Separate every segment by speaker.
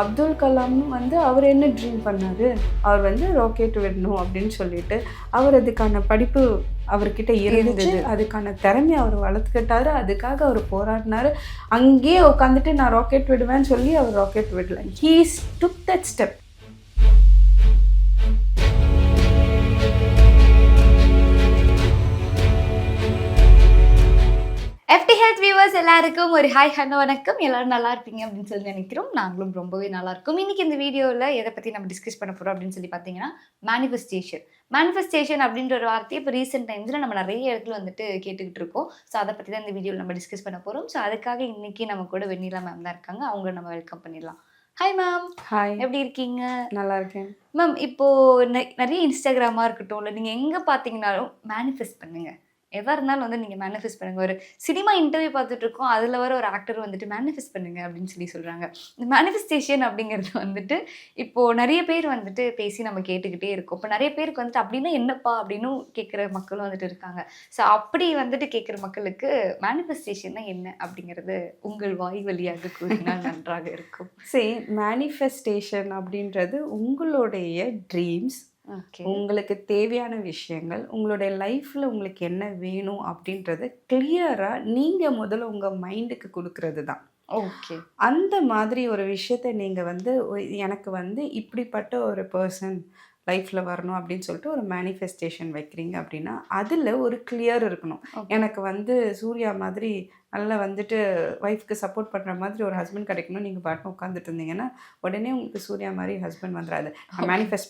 Speaker 1: அப்துல் கலாம் வந்து அவர் என்ன ட்ரீம் பண்ணார், அவர் வந்து ராக்கெட் விடணும் அப்படின்னு சொல்லிட்டு அவர் அதுக்கான படிப்பு அவர்கிட்ட இருந்துச்சு, அதுக்கான திறமையை அவர் வளர்த்துக்கிட்டாரு, அதுக்காக அவர் போராடினாரு. அங்கேயே உட்காந்துட்டு நான் ராக்கெட் விடுவேன்னு சொல்லி அவர் ராக்கெட் விடல. He took that step.
Speaker 2: FT health viewers எல்லாருக்கும் ஒரு ஹாய் ஹலோ வணக்கம். எல்லாரும் நல்லா இருப்பீங்க அப்படின்னு சொல்லி நினைக்கிறோம். நாங்களும் ரொம்பவே நல்லா இருக்கும். இன்னைக்கு இந்த வீடியோவில் எதை பற்றி நம்ம டிஸ்கஸ் பண்ண போகிறோம் அப்படின்னு சொல்லி பார்த்தீங்கன்னா மேனிஃபெஸ்டேஷன் அப்படின்ற ஒரு வார்த்தையை இப்போ ரீசெண்ட் டைம்ஸில் நம்ம நிறைய இடத்துல வந்துட்டு கேட்டுக்கிட்டு இருக்கோம். ஸோ அதை பற்றி தான் இந்த வீடியோவில் நம்ம டிஸ்கஸ் பண்ண போகிறோம். ஸோ அதுக்காக இன்னைக்கு நம்ம கூட வெண்ணிலா மேம் தான் இருக்காங்க. அவங்கள நம்ம வெல்கம் பண்ணிடலாம். Hi ma'am.
Speaker 1: ஹாய்,
Speaker 2: எப்படி இருக்கீங்க?
Speaker 1: நல்லா இருக்கேன்
Speaker 2: மேம். இப்போது நிறைய இன்ஸ்டாகிராமாக இருக்கட்டும், இல்லை நீங்கள் எங்கே பார்த்தீங்கன்னாலும் மேனிஃபெஸ்ட் பண்ணுங்கள், எதாக இருந்தாலும் வந்து நீங்கள் மேனிஃபெஸ்ட் பண்ணுங்கள். ஒரு சினிமா இன்டர்வியூ பார்த்துட்டு இருக்கோம், அதில் வர ஒரு ஆக்டர் வந்துட்டு மேனிஃபெஸ்ட் பண்ணுங்க அப்படின்னு சொல்லி சொல்கிறாங்க. இந்த மேனிஃபெஸ்டேஷன் அப்படிங்கிறது வந்துட்டு இப்போது நிறைய பேர் வந்துட்டு பேசி நம்ம கேட்டுக்கிட்டே இருக்கோம். இப்போ நிறைய பேருக்கு வந்துட்டு அப்படின்னா என்னப்பா அப்படின்னு கேட்குற மக்களும் வந்துட்டு இருக்காங்க. ஸோ அப்படி வந்துட்டு கேட்குற மக்களுக்கு மேனிஃபெஸ்டேஷன்னா என்ன அப்படிங்கிறது உங்கள் வாய் வழியாக கூறினால் நன்றாக இருக்கும்.
Speaker 1: சரி, மேனிஃபெஸ்டேஷன் அப்படின்றது உங்களுடைய ட்ரீம்ஸ், உங்களுக்கு தேவையான விஷயங்கள், உங்களுடைய லைஃப்பில் உங்களுக்கு என்ன வேணும் அப்படின்றத கிளியராக நீங்கள் முதல்ல உங்கள் மைண்டுக்கு கொடுக்கறது தான்.
Speaker 2: ஓகே.
Speaker 1: அந்த மாதிரி ஒரு விஷயத்த நீங்கள் வந்து எனக்கு வந்து இப்படிப்பட்ட ஒரு பர்சன் லைஃப்பில் வரணும் அப்படின்னு சொல்லிட்டு ஒரு மேனிஃபெஸ்டேஷன் வைக்கிறீங்க அப்படின்னா அதில் ஒரு கிளியர் இருக்கணும். எனக்கு வந்து சூர்யா மாதிரி நல்லா வந்துட்டு ஒய்ஃப்க்கு சப்போர்ட் பண்ணுற மாதிரி ஒரு ஹஸ்பண்ட் கிடைக்கணும். நீங்கள் பாட்டு உட்காந்துட்டு இருந்தீங்கன்னா உடனே உங்களுக்கு சூர்யா மாதிரி ஹஸ்பண்ட் வந்துடாது. நான் மேனிஃபெஸ்ட்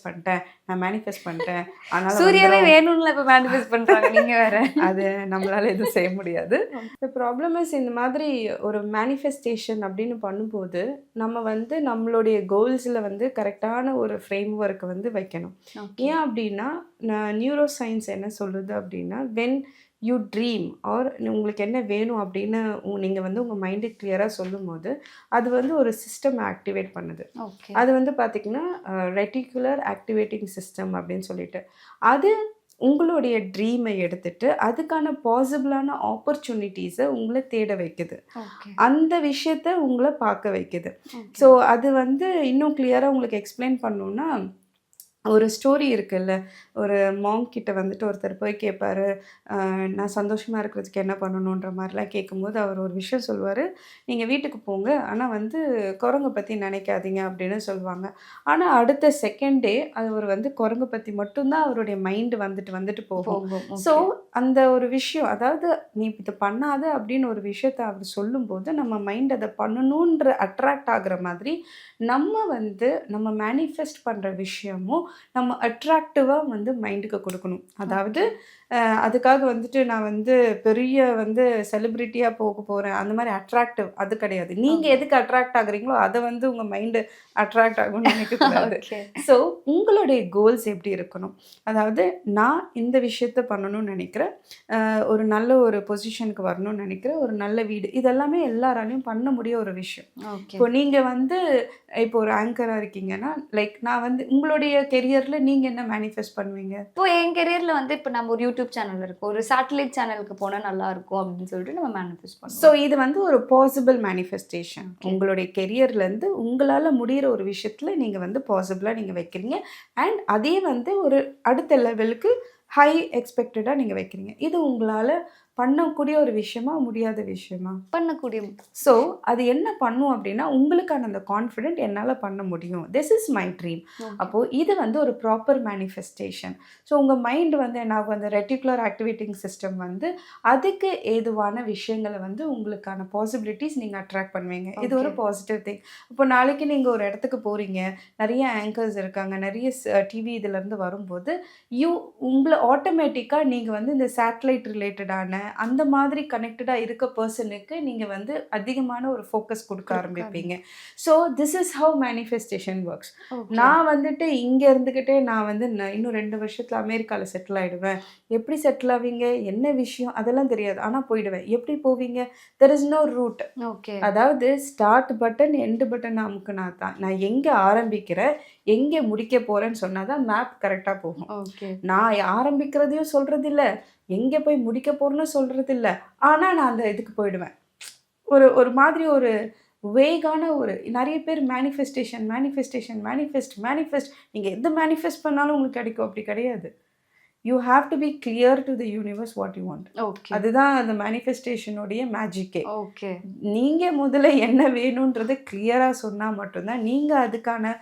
Speaker 1: பண்ணிட்டேன் அதனால்
Speaker 2: சூர்யாவே வேணும்ல இப்போ மேனிஃபெஸ்ட் பண்ணுறாங்க. நீங்கள் வேறு
Speaker 1: அது நம்மளால் எதுவும் செய்ய முடியாது. இந்த ப்ராப்ளம் இஸ், இந்த மாதிரி ஒரு மேனிஃபெஸ்டேஷன் அப்படின்னு பண்ணும்போது நம்ம வந்து நம்மளுடைய கோல்ஸில் வந்து கரெக்டான ஒரு ஃப்ரேம் ஒர்க்கை வந்து வைக்கணும். ஏன் அப்படின்னா நியூரோ சயின்ஸ் என்ன சொல்லுது அப்படின்னா, வென் யூ ட்ரீம் ஆர் உங்களுக்கு என்ன வேணும் அப்படின்னு நீங்கள் வந்து உங்கள் மைண்டு கிளியராக சொல்லும் போது அது வந்து ஒரு சிஸ்டம் ஆக்டிவேட் பண்ணுது. அது வந்து பார்த்திங்கன்னா ரெட்டிகுலர் ஆக்டிவேட்டிங் சிஸ்டம் அப்படின்னு சொல்லிட்டு அது உங்களுடைய ட்ரீமை எடுத்துட்டு அதுக்கான பாசிபிளான ஆப்பர்ச்சுனிட்டிஸை உங்களை தேட வைக்குது, அந்த விஷயத்த உங்களை பார்க்க வைக்குது. ஸோ அது வந்து இன்னும் கிளியராக உங்களுக்கு எக்ஸ்பிளைன் பண்ணணுன்னா, ஒரு ஸ்டோரி இருக்குல்ல, ஒரு மாங்க் கிட்ட வந்துட்டு ஒருத்தர் போய் கேட்பாரு, நான் சந்தோஷமாக இருக்கிறதுக்கு என்ன பண்ணணுன்ற மாதிரிலாம் கேட்கும்போது அவர் ஒரு விஷயம் சொல்லுவார், நீங்கள் வீட்டுக்கு போங்க ஆனால் வந்து குரங்கை பற்றி நினைக்காதீங்க அப்படின்னு சொல்லுவாங்க. ஆனால் அடுத்த செகண்டே அவர் வந்து குரங்கை பற்றி மட்டும்தான் அவருடைய மைண்டு வந்துட்டு போகும். ஸோ அந்த ஒரு விஷயம், அதாவது நீ இதை பண்ணாத அப்படின்னு ஒரு விஷயத்த அவர் சொல்லும்போது நம்ம மைண்ட் அதை பண்ணணுன்ற அட்ராக்ட் ஆகுற மாதிரி நம்ம மேனிஃபெஸ்ட் பண்ணுற விஷயமும் நம்ம அட்ராக்டிவாக வந்து மைண்டுக்கு கொடுக்கணும். அதாவது அதுக்காக வந்துட்டு நான் வந்து பெரிய வந்து செலிப்ரிட்டியாக போக போகிறேன் அந்த மாதிரி அட்ராக்டிவ் அது கிடையாது. நீங்கள் எதுக்கு அட்ராக்ட் ஆகுறீங்களோ அதை வந்து உங்கள் மைண்டு அட்ராக்ட் ஆகும்னு நினைக்கக்கூடாது. ஸோ உங்களுடைய கோல்ஸ் எப்படி இருக்கணும், அதாவது நான் இந்த விஷயத்த பண்ணணும்னு நினைக்கிறேன், ஒரு நல்ல ஒரு பொசிஷனுக்கு வரணும்னு நினைக்கிறேன், ஒரு நல்ல வீடு, இதெல்லாமே எல்லாராலையும் பண்ண முடிய ஒரு விஷயம். இப்போ நீங்கள் வந்து இப்போ ஒரு ஆங்கராக இருக்கீங்கன்னா, லைக் நான் வந்து உங்களுடைய கெரியரில் நீங்கள் என்ன மேனிஃபெஸ்ட் பண்ணுவீங்க?
Speaker 2: இப்போ என் கெரியரில் வந்து இப்போ நம்ம ஒரு யூடியூப் சேனல் இருக்கும், ஒரு சேட்டலைட் சேனலுக்கு போனால் நல்லா இருக்கும் அப்படின்னு சொல்லிட்டு நம்ம மேனிஃபெஸ்ட் பண்ணுவோம்.
Speaker 1: ஸோ இது வந்து ஒரு பாசிபிள் மேனிஃபெஸ்டேஷன். உங்களுடைய கெரியர்லேருந்து உங்களால் முடிகிற ஒரு விஷயத்தில் நீங்கள் வந்து பாசிபிளாக நீங்கள் வைக்கிறீங்க, அண்ட் அதே வந்து ஒரு அடுத்த லெவலுக்கு ஹை எக்ஸ்பெக்டடாக நீங்கள் வைக்கிறீங்க. இது உங்களால் பண்ணக்கூடிய ஒரு விஷயமா முடியாத விஷயமா?
Speaker 2: பண்ணக்கூடிய.
Speaker 1: ஸோ அது என்ன பண்ணும் அப்படின்னா, உங்களுக்கான அந்த கான்ஃபிடென்ட் என்னால் பண்ண முடியும், திஸ் இஸ் மை ட்ரீம். அப்போது இது வந்து ஒரு ப்ராப்பர் மேனிஃபெஸ்டேஷன். ஸோ உங்கள் மைண்டு வந்து என்னாகும், அந்த ரெட்டிகுலர் ஆக்டிவேட்டிங் சிஸ்டம் வந்து அதுக்கு ஏதுவான விஷயங்களை வந்து உங்களுக்கான பாசிபிலிட்டிஸ் நீங்கள் அட்ராக்ட் பண்ணுவீங்க. இது ஒரு பாசிட்டிவ் திங். இப்போ நாளைக்கு நீங்கள் ஒரு இடத்துக்கு போகிறீங்க, நிறைய ஆங்கர்ஸ் இருக்காங்க, நிறைய டிவி இதிலேருந்து வரும்போது உங்களை ஆட்டோமேட்டிக்காக நீங்கள் வந்து இந்த சேட்டலைட் ரிலேட்டடான அந்த மாதிரி கனெக்டடாக இருக்க பர்சனுக்கு நீங்கள் வந்து அதிகமான ஒரு ஃபோக்கஸ் கொடுக்க ஆரம்பிப்பீங்க. So this is how manifestation works. நான் வந்துட்டு இங்கே இருந்துக்கிட்டே நான் வந்து இன்னும் 2 வருஷத்தில் அமெரிக்காவில் செட்டில் ஆகிடுவேன். எப்படி செட்டில் ஆவீங்க, என்ன விஷயம் அதெல்லாம் தெரியாது, ஆனால் போயிடுவேன். எப்படி போவீங்க? There is no route. அதாவது ஸ்டார்ட் பட்டன் எண்டு பட்டன் அமுக்குனா தான் நான் எங்கே ஆரம்பிக்கிறேன் எங்கே முடிக்க போகிறேன்னு சொன்னால் தான் மேப் கரெக்டாக போகும். நான் ஆரம்பிக்கிறதையும் சொல்கிறது இல்லை, எங்கே போய் முடிக்க போகிறேன்னு சொல்கிறது இல்லை, ஆனால் நான் அந்த இதுக்கு போயிடுவேன். ஒரு மாதிரி வேகான ஒரு நிறைய பேர் மேனிஃபெஸ்டேஷன் நீங்கள் எது மேனிஃபெஸ்ட் பண்ணாலும் உங்களுக்கு கிடைக்கும், அப்படி கிடையாது. You have to be clear to the universe what you want.
Speaker 2: Okay.
Speaker 1: அதுதான் அந்த மேனிஃபெஸ்டேஷனுடைய மேஜிக்கே.
Speaker 2: ஓகே.
Speaker 1: நீங்கள் முதல்ல என்ன வேணுன்றதை கிளியராக சொன்னால் மட்டும்தான், நீங்கள் அதுக்கான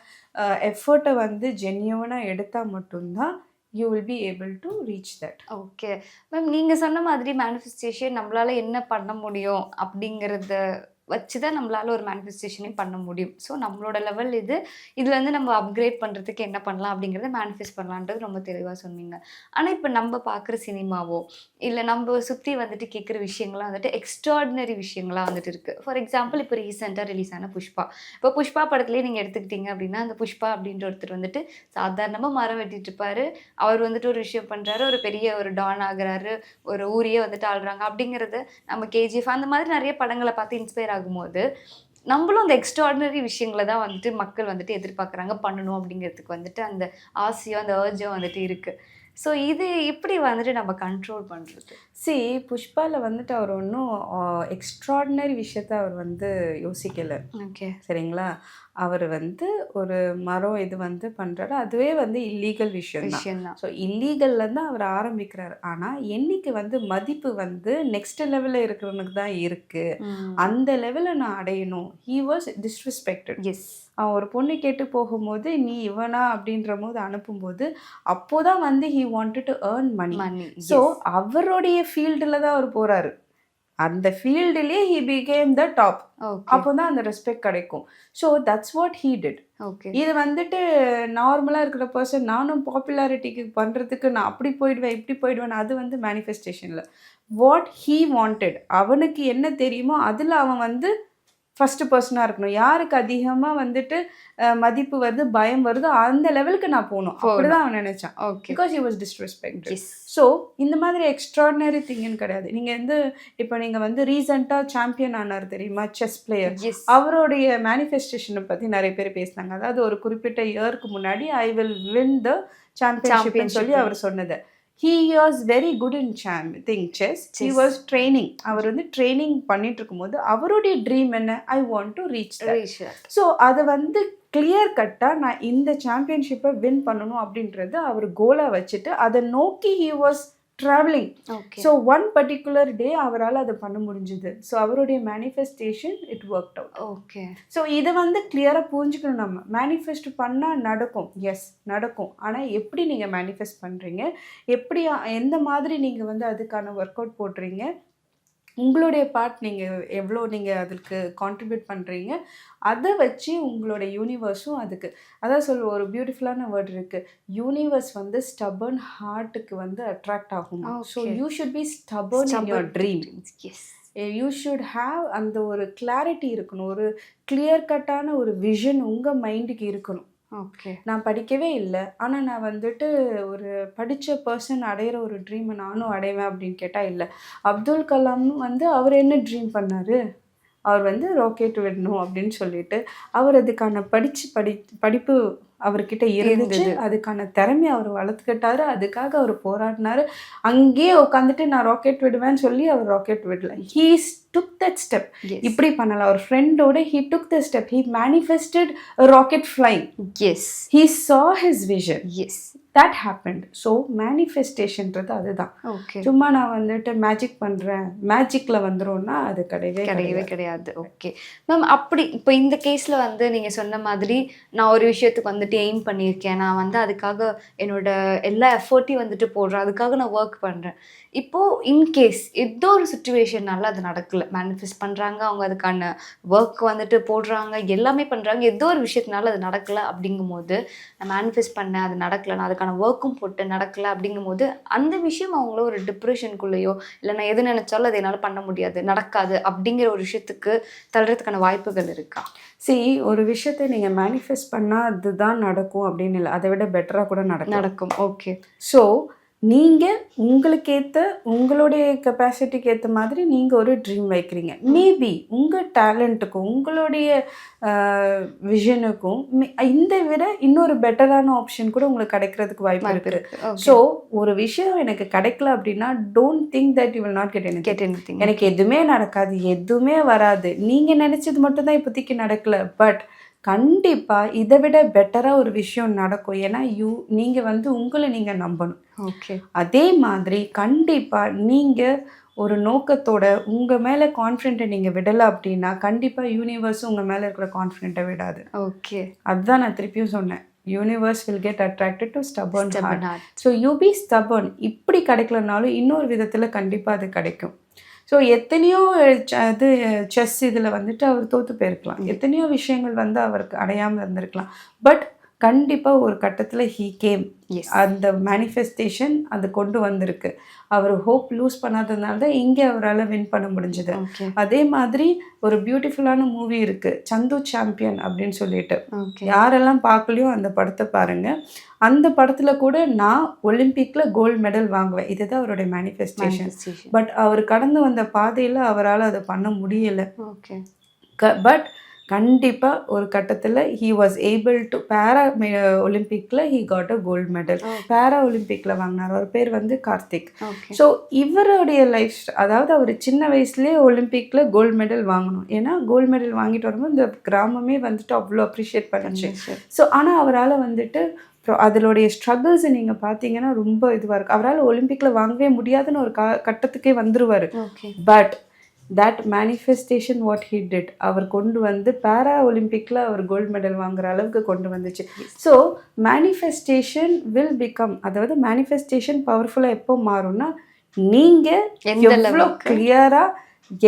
Speaker 1: எஃபர்ட்டை வந்து ஜென்யூனாக எடுத்தால் மட்டும்தான் you will be able to reach that.
Speaker 2: Okay ma'am, நீங்கள் சொன்ன மாதிரி மேனிஃபெஸ்டேஷன் நம்மளால் என்ன பண்ண முடியும் அப்படிங்கிறத வச்சு தான் நம்மளால ஒரு மேனிஃபெஸ்டேஷனையும் பண்ண முடியும். ஸோ நம்மளோட லெவல் இதில் வந்து நம்ம அப்கிரேட் பண்ணுறதுக்கு என்ன பண்ணலாம் அப்படிங்கிறத மேனிஃபெஸ்ட் பண்ணலான்றது ரொம்ப தெளிவாக சொன்னீங்க. ஆனால் இப்போ நம்ம பார்க்குற சினிமாவோ இல்லை நம்ம சுற்றி வந்துட்டு கேட்குற விஷயங்கள்லாம் வந்துட்டு எக்ஸ்ட்ராடினரி விஷயங்களாக வந்துட்டு இருக்குது. ஃபார் எக்ஸாம்பிள் இப்போ ரீசெண்டாக ரிலீஸ் ஆன புஷ்பா. இப்போ புஷ்பா படத்துலேயே நீங்கள் எடுத்துக்கிட்டீங்க அப்படின்னா, அந்த புஷ்பா அப்படின்ற ஒருத்தர் வந்துட்டு சாதாரணமாக மரம் வெட்டிட்டு இருப்பாரு. அவர் வந்துட்டு ஒரு விஷயம் பண்ணுறாரு, ஒரு பெரிய ஒரு டான் ஆகுறாரு, ஒரு ஊரையே வந்துட்டு ஆள்றாங்க அப்படிங்கிறது நம்ம கேஜிஎஃப் அந்த மாதிரி நிறைய படங்களை பார்த்து இன்ஸ்பயர் ஆகும்போது நம்மளும் அந்த எக்ஸ்ட்ராடினரி விஷயங்களை தான் வந்துட்டு மக்கள் வந்துட்டு எதிர்பார்க்குறாங்க பண்ணணும் அப்படிங்கிறதுக்கு வந்துட்டு அந்த ஆசையோ அந்த ஏர்ஜோ வந்துட்டு இருக்குது. ஸோ இது எப்படி வந்துட்டு நம்ம கண்ட்ரோல் பண்ணுறது?
Speaker 1: புஷ்பாவில் வந்துட்டு அவர் ஒன்றும் எக்ஸ்ட்ராடினரி விஷயத்த அவர் வந்து யோசிக்கலை.
Speaker 2: ஓகே,
Speaker 1: சரிங்களா? அவர் வந்து ஒரு மரம் இது வந்து பண்ணுறாரு, அதுவே வந்து இல்லீகல் விஷயம் தான். ஸோ இல்லீகல்ல தான் அவர் ஆரம்பிக்கிறார். ஆனால் என்னைக்கு வந்து மதிப்பு வந்து நெக்ஸ்ட் லெவலில் இருக்கிறவனுக்கு தான் இருக்குது, அந்த லெவலில் நான் அடையணும். He was disrespected.
Speaker 2: எஸ்.
Speaker 1: அவன் ஒரு பொண்ணு கேட்டு போகும்போது நீ இவனா அப்படின்ற போது அனுப்பும்போது அப்போதான் வந்து he wanted to earn money. So அவருடைய ஃபீல்டில் தான் அவர் போகிறாரு. அந்த ஃபீல்டுலேயே ஹீ பிகேம் த டாப். அப்போ தான் அந்த ரெஸ்பெக்ட் கிடைக்கும். So that's what he did. இது வந்துட்டு நார்மலாக இருக்கிற பர்சன் நானும் பாப்புலாரிட்டிக்கு பண்ணுறதுக்கு நான் அப்படி போயிடுவேன் இப்படி போயிடுவேன், அது வந்து மேனிஃபெஸ்டேஷனில் வாட் ஹீ வாண்டட். அவனுக்கு என்ன தெரியுமோ அதில் அவன் வந்து ஃபஸ்ட்டு பர்சனாக இருக்கணும். யாருக்கு அதிகமாக வந்துட்டு மதிப்பு வருது, பயம் வருதோ அந்த லெவலுக்கு நான் போகணும், அப்படிதான் அவன் நினைச்சான். Because he was disrespected. So இந்த மாதிரி எக்ஸ்ட்ராடினரி திங்குன்னு கிடையாது. நீங்கள் வந்து இப்போ நீங்கள் வந்து ரீசெண்டாக சாம்பியன் ஆனார் தெரியுமா, செஸ் பிளேயர். அவருடைய மேனிஃபெஸ்டேஷனை பற்றி நிறைய பேர் பேசினாங்க. அதாவது ஒரு குறிப்பிட்ட இயருக்கு முன்னாடி ஐ வில் வின் த சாம்பியன்ஷிப்னு சொல்லி அவர் சொன்னது. He was very good in chess. He was training. அவர் வந்து ட்ரைனிங் பண்ணிட்டு இருக்கும்போது அவருடைய ட்ரீம் என்ன, I want to reach that. So அதை வந்து கிளியர் கட்டாக நான் இந்த சாம்பியன்ஷிப்பை வின் பண்ணணும் அப்படின்றது அவர் கோலாக வச்சுட்டு அதை நோக்கி he was travelling. So one particular day அவரால் அதை பண்ண முடிஞ்சுது. ஸோ அவருடைய manifestation it work out.
Speaker 2: Okay.
Speaker 1: So இதை வந்து கிளியராக புரிஞ்சுக்கணும். நம்ம மேனிஃபெஸ்ட் பண்ணால் நடக்கும், எஸ் நடக்கும். ஆனால் எப்படி நீங்கள் மேனிஃபெஸ்ட் பண்ணுறீங்க, எப்படி எந்த மாதிரி நீங்கள் வந்து அதுக்கான ஒர்க் அவுட் போடுறீங்க, உங்களுடைய பார்ட் நீங்கள் எவ்வளோ நீங்கள் அதுக்கு கான்ட்ரிபியூட் பண்ணுறீங்க, அதை வச்சு உங்களோட யூனிவர்ஸும் அதுக்கு அதான் ஒரு பியூட்டிஃபுல்லான வேர்ட் இருக்குது. யூனிவர்ஸ் வந்து ஸ்டபர்ன் ஹார்ட்டுக்கு வந்து அட்ராக்ட் ஆகும். So you should be stubborn in your dream. You should have அந்த ஒரு கிளாரிட்டி இருக்கணும், ஒரு கிளியர் கட்டான ஒரு விஷன் உங்கள் மைண்டுக்கு இருக்கணும்.
Speaker 2: ஓகே.
Speaker 1: நான் படிக்கவே இல்லை, ஆனால் நான் வந்துட்டு ஒரு படித்த பர்சன் அடையிற ஒரு ட்ரீமை நானும் அடைவேன் அப்படின்னு கேட்டால் இல்லை. அப்துல் கலாமும் வந்து அவர் என்ன ட்ரீம் பண்ணார், அவர் வந்து ராக்கெட் விடணும் அப்படின்னு சொல்லிட்டு அவர் அதுக்கான படிப்பு அவர்கிட்ட இருந்துச்சு, அதுக்கான திறமை அவர் வளர்த்துக்கிட்டாரு, அதுக்காக அவர் போராடினாரு. அங்கேயே உட்காந்துட்டு நான் ராக்கெட் விடுவேன்னு சொல்லி அவர் ராக்கெட் விடல. He took that step. இப்படி பண்ணல, அவர் ஃப்ரெண்டோட he took the step. He manifested a rocket flying.
Speaker 2: Yes.
Speaker 1: He saw his vision.
Speaker 2: Yes.
Speaker 1: That happened. So manifestationன்றது அதுதான். சும்மா நான் வந்துட்டு மேஜிக் பண்ணுறேன் மேஜிக்கில் வந்துடும்னா அது கிடையவே
Speaker 2: கிடையாது. ஓகே மேம், அப்படி இப்போ இந்த கேஸில் வந்து நீங்கள் சொன்ன மாதிரி நான் ஒரு விஷயத்துக்கு வந்துட்டு எய்ம் பண்ணியிருக்கேன், நான் வந்து அதுக்காக என்னோட எல்லா எஃபர்ட்டையும் வந்துட்டு போடுறேன், அதுக்காக நான் ஒர்க் பண்ணுறேன். இப்போது இன்கேஸ் ஏதோ ஒரு சுச்சுவேஷன்னால அது நடக்கலை, மேனிஃபெஸ்ட் பண்ணுறாங்க, அவங்க அதுக்கான ஒர்க் வந்துட்டு போடுறாங்க, எல்லாமே பண்ணுறாங்க, ஏதோ ஒரு விஷயத்தினால அது நடக்கலை அப்படிங்கும்போது, நான் மேனிஃபெஸ்ட் பண்ணேன் அது நடக்கலை, நான் அதுக்கான ஒர்க்கும் போட்டு நடக்கலை அப்படிங்கும்போது அந்த விஷயம் அவங்கள ஒரு டிப்ரெஷனுக்குள்ளேயோ இல்லை நான் எது நினச்சாலும் அது என்னால் பண்ண முடியாது நடக்காது அப்படிங்கிற ஒரு விஷயத்துக்கு தள்ளுறதுக்கான வாய்ப்புகள் இருக்கா?
Speaker 1: ஒரு விஷயத்தை நீங்கள் மேனிஃபெஸ்ட் பண்ணால் அதுதான் நடக்கும் அப்படின்னு இல்லை, அதை விட பெட்டராக கூட நடக்கும்.
Speaker 2: ஓகே.
Speaker 1: ஸோ நீங்கள் உங்களுக்கேற்ற உங்களுடைய கெப்பாசிட்டிக்கு ஏற்ற மாதிரி நீங்கள் ஒரு ட்ரீம் வைக்கிறீங்க. மேபி உங்கள் டேலண்ட்டுக்கும் உங்களுடைய விஷனுக்கும் இந்த விட இன்னொரு பெட்டரான ஆப்ஷன் கூட உங்களுக்கு கிடைக்கிறதுக்கு வாய்ப்பு இருக்குது. ஸோ ஒரு விஷயம் எனக்கு கிடைக்கல அப்படின்னா don't think that you will not get anything. எனக்கு எதுவுமே நடக்காது, எதுவுமே வராது, நீங்கள் நினச்சது மட்டும்தான் இப்போதைக்கு நடக்கல, பட் கண்டிப்பாக இதை விட பெட்டராக ஒரு விஷயம் நடக்கும். ஏன்னா நீங்கள் வந்து உங்களை நீங்கள் நம்பணும்.
Speaker 2: ஓகே. அதே
Speaker 1: மாதிரி கண்டிப்பாக நீங்கள் ஒரு நோக்கத்தோட உங்கள் மேலே கான்ஃபிடென்ட்டை நீங்கள் விடலை அப்படின்னா கண்டிப்பாக யூனிவர்ஸும் உங்கள் மேலே இருக்கிற கான்ஃபிடென்ட்டை விடாது.
Speaker 2: ஓகே.
Speaker 1: அதுதான் நான் திருப்பியும் சொன்னேன், universe will get attracted to stubborn heart. So you be stubborn. இப்படி கிடைக்கலனாலும் இன்னொரு விதத்தில் கண்டிப்பாக அது கிடைக்கும். ஸோ எத்தனையோ இது செஸ் இதில் வந்துட்டு அவர் தோற்று போயிருக்கலாம், எத்தனையோ விஷயங்கள் வந்து அவருக்கு அடையாமல் இருந்திருக்கலாம், பட் கண்டிப்பாக ஒரு கட்டத்தில் ஹீ கேம். அந்த மேனிஃபெஸ்டேஷன் அது கொண்டு வந்திருக்கு. அவர் ஹோப் லூஸ் பண்ணாததுனால தான் இங்கே அவரால் வின் பண்ண முடிஞ்சது. அதே மாதிரி ஒரு பியூட்டிஃபுல்லான மூவி இருக்குது, சந்து சாம்பியன் அப்படின்னு சொல்லிட்டு. யாரெல்லாம் பார்க்கலையோ அந்த படத்தை பாருங்கள். அந்த படத்தில் கூட நான் ஒலிம்பிக்கில் கோல்டு மெடல் வாங்குவேன், இதுதான் அவருடைய மேனிஃபெஸ்டேஷன். பட் அவர் கடந்து வந்த பாதையில் அவரால் அதை பண்ண முடியலை. பட் கண்டிப்பாக ஒரு கட்டத்தில் ஹீ வாஸ் ஏபிள் டு ஒலிம்பிக்கில் he got a gold medal. ஒலிம்பிக்கில் வாங்கினார். அவர் பேர் வந்து கார்த்திக். ஸோ இவருடைய லைஃப், அதாவது அவர் சின்ன வயசுலேயே ஒலிம்பிக்கில் கோல்டு மெடல் வாங்கணும். ஏன்னா கோல்டு மெடல் வாங்கிட்டு வரும்போது இந்த கிராமமே வந்துட்டு அவ்வளோ அப்ரிஷியேட் பண்ணுச்சு. ஸோ ஆனால் அவரால் வந்துட்டு அதனுடைய ஸ்ட்ரகிள்ஸை நீங்கள் பார்த்தீங்கன்னா ரொம்ப இதுவாக இருக்குது. அவரால் ஒலிம்பிக்கில் வாங்கவே முடியாதுன்னு ஒரு கட்டத்துக்கே வந்துருவார். But that manifestation what he did, அவர் கொண்டு வந்து ஒலிம்பிக்கில் அவர் கோல்டு மெடல் வாங்குற அளவுக்கு கொண்டு வந்துச்சு. ஸோ மேனிஃபெஸ்டேஷன் வில் பிகம், அதாவது மேனிஃபெஸ்டேஷன் பவர்ஃபுல்லாக எப்போ மாறும்னா நீங்கள் எவ்வளோ கிளியராக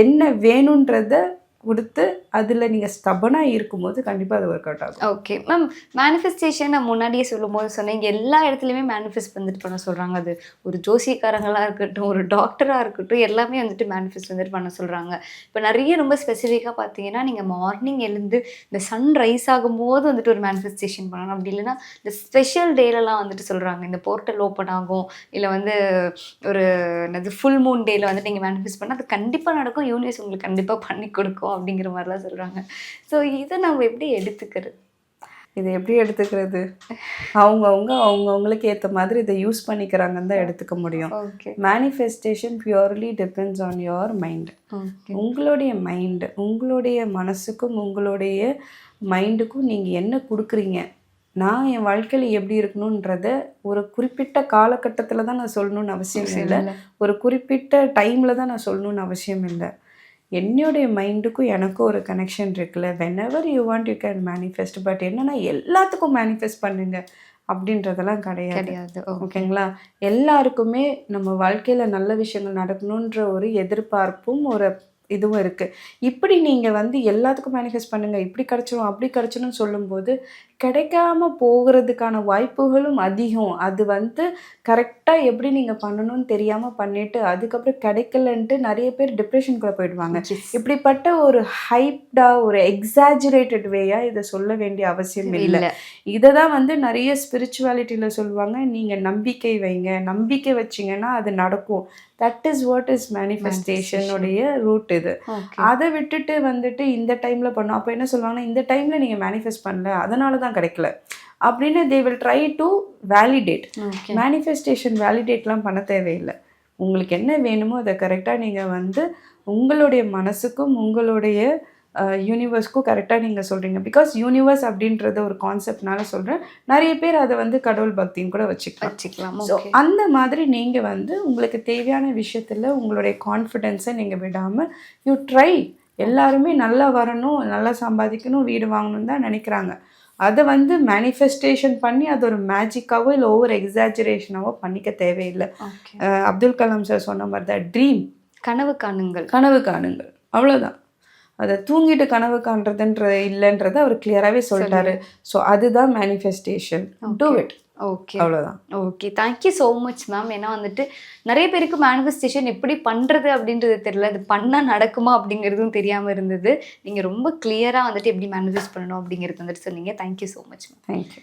Speaker 1: என்ன வேணுன்றத கொடுத்து அதில் நீங்கள் ஸ்டபனாக இருக்கும்போது கண்டிப்பாக அது ஒர்க் அவுட் ஆகும்.
Speaker 2: ஓகே மேம், மேனிஃபெஸ்டேஷன் நான் முன்னாடியே சொல்லும்போது சொன்னேன், இங்கே எல்லா இடத்துலையுமே மேனிஃபெஸ்ட் வந்துட்டு பண்ண சொல்கிறாங்க. அது ஒரு ஜோசியக்காரங்களாக இருக்கட்டும், ஒரு டாக்டராக இருக்கட்டும், எல்லாமே வந்துட்டு மேனிஃபெஸ்ட் வந்துட்டு பண்ண சொல்கிறாங்க. இப்போ நிறைய ரொம்ப ஸ்பெசிஃபிக்காக பார்த்தீங்கன்னா நீங்கள் மார்னிங் எழுந்து இந்த சன் ரைஸ் ஆகும்போது வந்துட்டு ஒரு மேனிஃபெஸ்டேஷன் பண்ணணும். அப்படி இல்லைன்னா இந்த ஸ்பெஷல் டேலலாம் வந்துட்டு சொல்கிறாங்க, இந்த போர்ட்டல் ஓப்பன் ஆகும், இல்லை வந்து ஒரு என்னது ஃபுல் மூன் டேயில் வந்துட்டு நீங்கள் மேனிஃபெஸ்ட் பண்ணால் அது கண்டிப்பாக நடக்கும், யூனிவர்ஸ் உங்களுக்கு கண்டிப்பாக பண்ணி கொடுக்கும் அப்படிங்கிற மாதிரிலாம் சொல்கிறாங்க. ஸோ இதை நம்ம எப்படி எடுத்துக்கிறது?
Speaker 1: இதை எப்படி எடுத்துக்கிறது, அவங்கவுங்களுக்கு ஏற்ற மாதிரி இதை யூஸ் பண்ணிக்கிறாங்கன்னு தான் எடுத்துக்க முடியும். Manifestation purely depends on your mind. உங்களுடைய மைண்டு, உங்களுடைய மனசுக்கும் உங்களுடைய மைண்டுக்கும் நீங்கள் என்ன கொடுக்குறீங்க, நான் என் வாழ்க்கையில் எப்படி இருக்கணுன்றத ஒரு குறிப்பிட்ட காலகட்டத்தில் தான் நான் சொல்லணும்னு அவசியம் இல்லை, ஒரு குறிப்பிட்ட டைமில் தான் நான் சொல்லணும்னு அவசியம் இல்லை. என்னுடைய மைண்டுக்கும் எனக்கும் ஒரு கனெக்ஷன் இருக்குல்ல, whenever you want you can manifest. But என்னென்னா எல்லாத்துக்கும் மேனிஃபெஸ்ட் பண்ணுங்க அப்படின்றதெல்லாம் கிடையாது. ஓகேங்களா? எல்லாருக்குமே நம்ம வாழ்க்கையில் நல்ல விஷயங்கள் நடக்கணுன்ற ஒரு எதிர்பார்ப்பும் ஒரு இதுவும் இருக்குது. இப்படி நீங்கள் வந்து எல்லாத்துக்கும் மேனிஃபெஸ்ட் பண்ணுங்கள், இப்படி கிடச்சிடும் அப்படி கிடச்சிடும்னு சொல்லும்போது கிடைக்காம போகிறதுக்கான வாய்ப்புகளும் அதிகம். அது வந்து கரெக்டாக எப்படி நீங்கள் பண்ணணும்னு தெரியாமல் பண்ணிவிட்டு அதுக்கப்புறம் கிடைக்கலன்ட்டு நிறைய பேர் டிப்ரெஷனுக்குள்ளே போயிடுவாங்க. இப்படிப்பட்ட ஒரு ஹைப்டாக ஒரு எக்ஸாஜுரேட்டட் வேயாக இதை சொல்ல வேண்டிய அவசியம் இல்லை. இதை தான் வந்து நிறைய ஸ்பிரிச்சுவாலிட்டியில் சொல்லுவாங்க, நீங்கள் நம்பிக்கை வைங்க, நம்பிக்கை வச்சிங்கன்னா அது நடக்கும். தட் இஸ் வாட் இஸ் மேனிஃபெஸ்டேஷனுடைய ரூட் இது. அதை விட்டுட்டு வந்துட்டு இந்த டைமில் பண்ணோம், அப்போ என்ன சொல்லுவாங்கன்னா இந்த டைமில் நீங்கள் மேனிஃபெஸ்ட் பண்ணல அதனால தான் கிடைக்கல அப்படின்னு they will try to validate. Manifestation வேலிடேட்லாம் பண்ண தேவையில்லை. உங்களுக்கு என்ன வேணுமோ அதை கரெக்டாக நீங்கள் வந்து உங்களுடைய மனசுக்கும் உங்களுடைய யூனிவர்ஸ்க்கும் கரெக்டாக நீங்கள் சொல்கிறீங்க. பிகாஸ் யூனிவர்ஸ் அப்படின்றத ஒரு கான்செப்ட்னால சொல்கிறேன். நிறைய பேர் அதை வந்து கடவுள் பக்தின்னு கூட வச்சுக்கலாம். ஸோ அந்த மாதிரி நீங்கள் வந்து உங்களுக்கு தேவையான விஷயத்தில் உங்களுடைய கான்ஃபிடென்ஸை நீங்கள் விடாமல் யூ ட்ரை. எல்லாருமே நல்லா வரணும், நல்லா சம்பாதிக்கணும், வீடு வாங்கணும்னு தான் நினைக்கிறாங்க. அதை வந்து மேனிஃபெஸ்டேஷன் பண்ணி அது ஒரு மேஜிக்காவோ இல்லை ஓவர் எக்ஸாஜரேஷனாவோ பண்ணிக்க தேவையில்லை. அப்துல் கலாம் சார் சொன்ன மாதிரி தான் ட்ரீம், கனவு காணுங்கள், அவ்வளோதான். அதை தூங்கிட்டு கனவு காண்றதுன்ற இல்லைன்றதை அவர் கிளியராகவே சொல்லிட்டாரு. ஸோ அதுதான் மேனிஃபெஸ்டேஷன். Do it.
Speaker 2: ஓகே, அவ்வளோதான். Okay, thank you so much ma'am. ஏன்னா வந்துட்டு நிறைய பேருக்கு மேனிஃபெஸ்டேஷன் எப்படி பண்ணுறது அப்படின்றது தெரியல, அது பண்ணால் நடக்குமா அப்படிங்கிறதும் தெரியாமல் இருந்தது. நீங்கள் ரொம்ப கிளியராக வந்துட்டு எப்படி மேனிஃபெஸ்ட் பண்ணணும் அப்படிங்கிறது வந்துட்டு சொன்னீங்க. Thank you so much ma'am.
Speaker 1: Thank you.